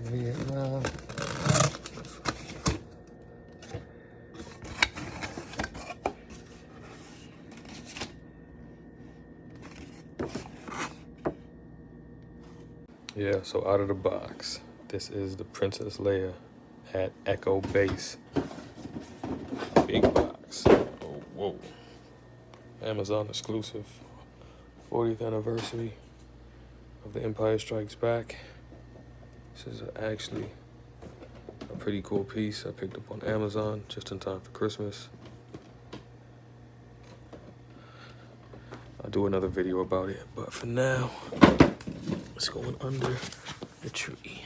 Vietnam. Yeah, so out of the box, this is the Princess Leia at Echo Base. Big box. Oh, whoa. Amazon exclusive. 40th anniversary of The Empire Strikes Back. This is actually a pretty cool piece I picked up on Amazon just in time for Christmas. I'll do another video about it, but for now, it's going under the tree.